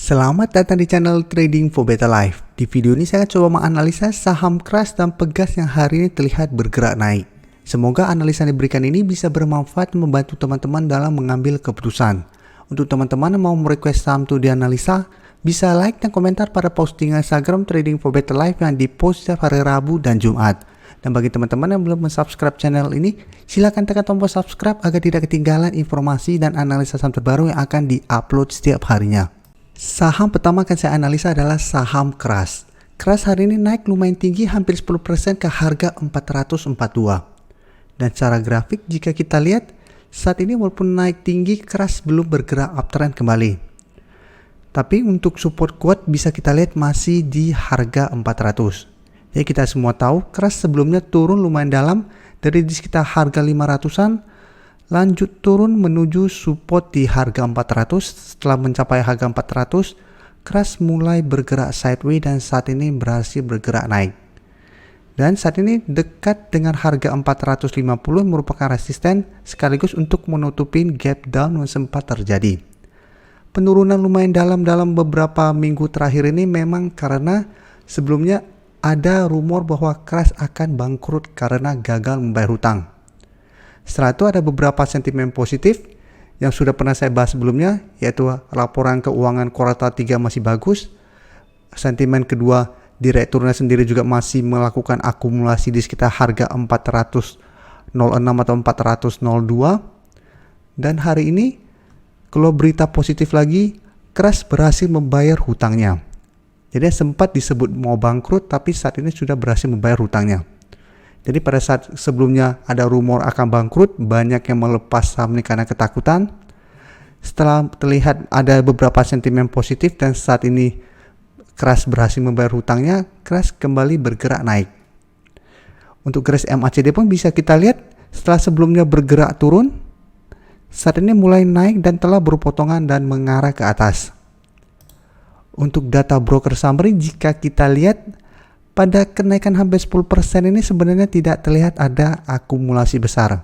Selamat datang di channel Trading for Better Life. Di video ini saya akan coba menganalisa saham Crush dan Pegas yang hari ini terlihat bergerak naik. Semoga analisa yang diberikan ini bisa bermanfaat dan membantu teman-teman dalam mengambil keputusan. Untuk teman-teman yang mau merequest saham itu dianalisa, bisa like dan komentar pada postingan Instagram Trading for Better Life yang dipost setiap hari Rabu dan Jumat. Dan bagi teman-teman yang belum subscribe channel ini, silakan tekan tombol subscribe agar tidak ketinggalan informasi dan analisa saham terbaru yang akan diupload setiap harinya. Saham pertama akan saya analisa adalah saham Crush. Crush hari ini naik lumayan tinggi, hampir 10% ke harga 442. Dan secara grafik jika kita lihat, saat ini walaupun naik tinggi, Crush belum bergerak uptrend kembali. Tapi untuk support kuat bisa kita lihat masih di harga 400. Jadi kita semua tahu Crush sebelumnya turun lumayan dalam dari di sekitar harga 500-an. Lanjut turun menuju support di harga 400. Setelah mencapai harga 400, Crush mulai bergerak sideways dan saat ini berhasil bergerak naik. Dan saat ini dekat dengan harga 450 merupakan resisten sekaligus untuk menutupin gap down yang sempat terjadi. Penurunan lumayan dalam beberapa minggu terakhir ini memang karena sebelumnya ada rumor bahwa Crush akan bangkrut karena gagal membayar hutang. Setelah itu ada beberapa sentimen positif yang sudah pernah saya bahas sebelumnya, yaitu laporan keuangan kuartal 3 masih bagus. Sentimen kedua, direkturnya sendiri juga masih melakukan akumulasi di sekitar harga 406 atau 402. Dan hari ini, kalau berita positif lagi, Crush berhasil membayar hutangnya. Jadi sempat disebut mau bangkrut, tapi saat ini sudah berhasil membayar hutangnya. Jadi pada saat sebelumnya ada rumor akan bangkrut, banyak yang melepas saham ini karena ketakutan. Setelah terlihat ada beberapa sentimen positif dan saat ini Crush berhasil membayar hutangnya, Crush kembali bergerak naik. Untuk garis MACD pun bisa kita lihat setelah sebelumnya bergerak turun, saat ini mulai naik dan telah berpotongan dan mengarah ke atas. Untuk data broker summary jika kita lihat, pada kenaikan hampir 10% ini sebenarnya tidak terlihat ada akumulasi besar.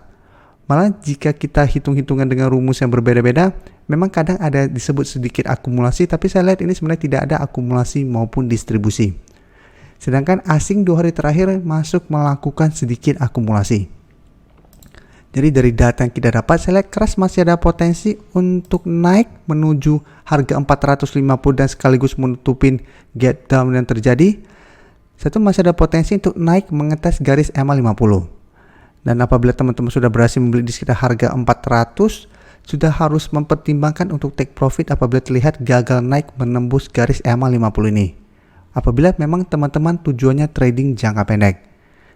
Malah jika kita hitung-hitungan dengan rumus yang berbeda-beda, memang kadang ada disebut sedikit akumulasi, tapi saya lihat ini sebenarnya tidak ada akumulasi maupun distribusi. Sedangkan asing 2 hari terakhir masuk melakukan sedikit akumulasi. Jadi dari data yang kita dapat, saya lihat Crush masih ada potensi untuk naik menuju harga 450 dan sekaligus menutupin gap down yang terjadi. Satu masih ada potensi untuk naik mengetes garis EMA 50. Dan apabila teman-teman sudah berhasil membeli di sekitar harga 400, sudah harus mempertimbangkan untuk take profit apabila terlihat gagal naik menembus garis EMA 50 ini. Apabila memang teman-teman tujuannya trading jangka pendek.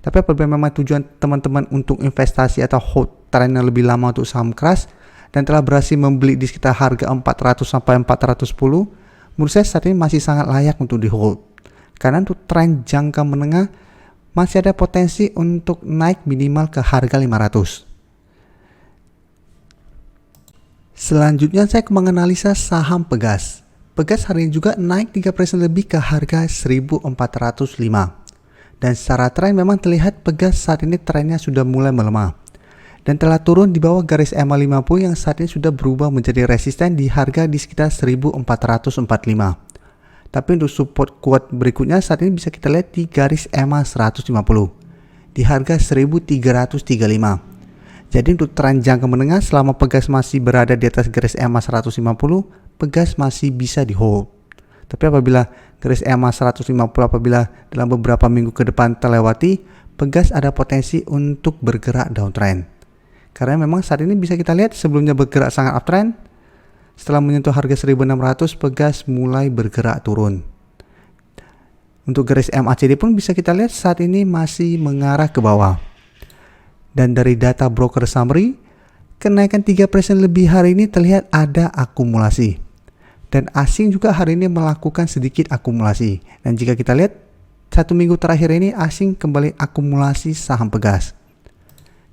Tapi apabila memang tujuan teman-teman untuk investasi atau hold trend yang lebih lama untuk saham Crush dan telah berhasil membeli di sekitar harga 400 sampai 410, menurut saya saat ini masih sangat layak untuk di hold. Karena untuk tren jangka menengah masih ada potensi untuk naik minimal ke harga 500. Selanjutnya saya menganalisa saham Pegas. Pegas hari ini juga naik 3% lebih ke harga 1405. Dan secara tren memang terlihat Pegas saat ini trennya sudah mulai melemah. Dan telah turun di bawah garis EMA 50 yang saat ini sudah berubah menjadi resisten di harga di sekitar 1445. Tapi untuk support kuat berikutnya saat ini bisa kita lihat di garis EMA 150 di harga 1335. Jadi untuk tren jangka menengah selama Pegas masih berada di atas garis EMA 150, Pegas masih bisa di hold. Tapi apabila garis EMA 150 apabila dalam beberapa minggu ke depan terlewati, Pegas ada potensi untuk bergerak downtrend. Karena memang saat ini bisa kita lihat sebelumnya bergerak sangat uptrend. Setelah menyentuh harga 1600, Pegas mulai bergerak turun. Untuk garis MACD pun bisa kita lihat saat ini masih mengarah ke bawah. Dan dari data broker summary, kenaikan 3% lebih hari ini terlihat ada akumulasi. Dan asing juga hari ini melakukan sedikit akumulasi. Dan jika kita lihat, 1 minggu terakhir ini asing kembali akumulasi saham Pegas.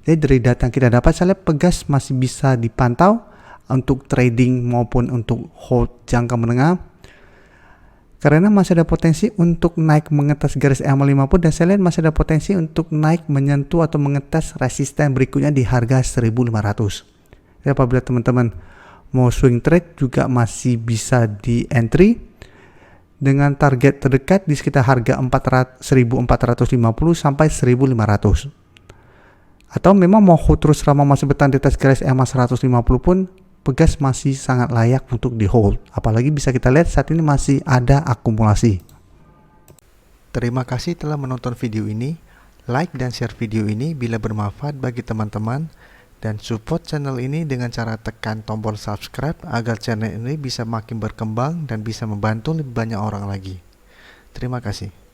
Jadi dari data yang kita dapat, saya lihat Pegas masih bisa dipantau untuk trading maupun untuk hold jangka menengah karena masih ada potensi untuk naik mengetes garis EMA 50 dan saya lihat masih ada potensi untuk naik menyentuh atau mengetes resisten berikutnya di harga 1500. Jadi apabila teman-teman Mau swing trade juga masih bisa di entry dengan target terdekat di sekitar harga 1450 sampai 1500. Atau memang mau hold terus selama masih bertahan di atas garis EMA 150 pun Pegas masih sangat layak untuk di hold. Apalagi bisa kita lihat saat ini masih ada akumulasi. Terima kasih telah menonton video ini. Like dan share video ini bila bermanfaat bagi teman-teman, dan support channel ini dengan cara tekan tombol subscribe agar channel ini bisa makin berkembang dan bisa membantu lebih banyak orang lagi. Terima kasih.